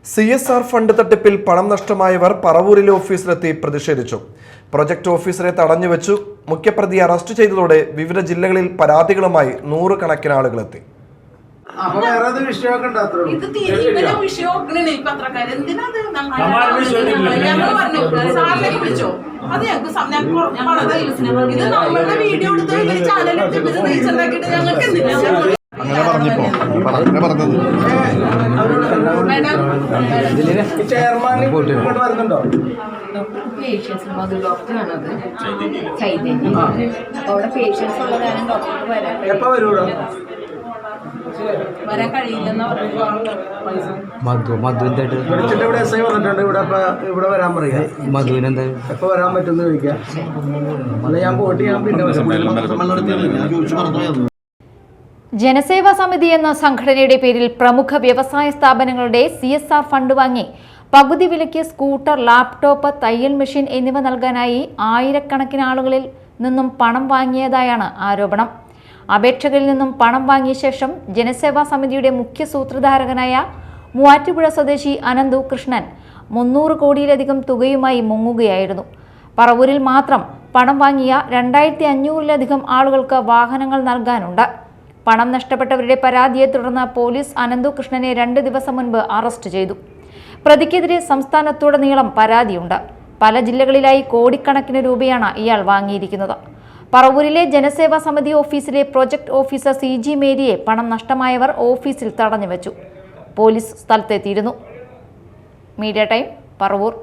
CSR fund തട്ടിപ്പിൽ പണം നഷ്ടമായവർ പറവൂരിലെ ഓഫീസിലെത്തി പ്രതിഷേധിച്ചു. പ്രൊജക്ട് ഓഫീസറെ തടഞ്ഞുവെച്ചു. മുഖ്യപ്രതിയെ അറസ്റ്റ് ചെയ്തതോടെ വിവിധ ജില്ലകളിൽ പരാതികളുമായി നൂറുകണക്കിന് ആളുകളെത്തി. ജനസേവാ സമിതി എന്ന സംഘടനയുടെ പേരിൽ പ്രമുഖ വ്യവസായ സ്ഥാപനങ്ങളുടെ CSR ഫണ്ട് വാങ്ങി പകുതി വിലയ്ക്ക് സ്കൂട്ടർ, ലാപ്ടോപ്പ്, തയ്യൽ മെഷീൻ എന്നിവ നൽകാനായി ആയിരക്കണക്കിന് ആളുകളിൽ നിന്നും പണം വാങ്ങിയതായാണ് ആരോപണം. അപേക്ഷകരിൽ നിന്നും പണം വാങ്ങിയ ശേഷം ജനസേവാ സമിതിയുടെ മുഖ്യ സൂത്രധാരകനായ മൂവാറ്റുപുഴ സ്വദേശി അനന്തു കൃഷ്ണൻ 300 കോടിയിലധികം തുകയുമായി മുങ്ങുകയായിരുന്നു. പറവൂരിൽ മാത്രം പണം വാങ്ങിയ 2500-ലധികം ആളുകൾക്ക് വാഹനങ്ങൾ നൽകാനുണ്ട്. പണം നഷ്ടപ്പെട്ടവരുടെ പരാതിയെ തുടർന്ന് പോലീസ് അനന്തു കൃഷ്ണനെ 2 ദിവസം മുൻപ് അറസ്റ്റ് ചെയ്തു. പ്രതിക്കെതിരെ സംസ്ഥാനത്തുടനീളം പരാതിയുണ്ട്. പല ജില്ലകളിലായി കോടിക്കണക്കിന് രൂപയാണ് ഇയാൾ വാങ്ങിയിരിക്കുന്നത്. പറവൂരിലെ ജനസേവാ സമിതി ഓഫീസിലെ പ്രൊജക്ട് ഓഫീസർ CG മേരിയെ പണം നഷ്ടമായവർ ഓഫീസിൽ തടഞ്ഞുവെച്ചു. പോലീസ് സ്ഥലത്തെത്തിയിരുന്നു. Media time, Paravur.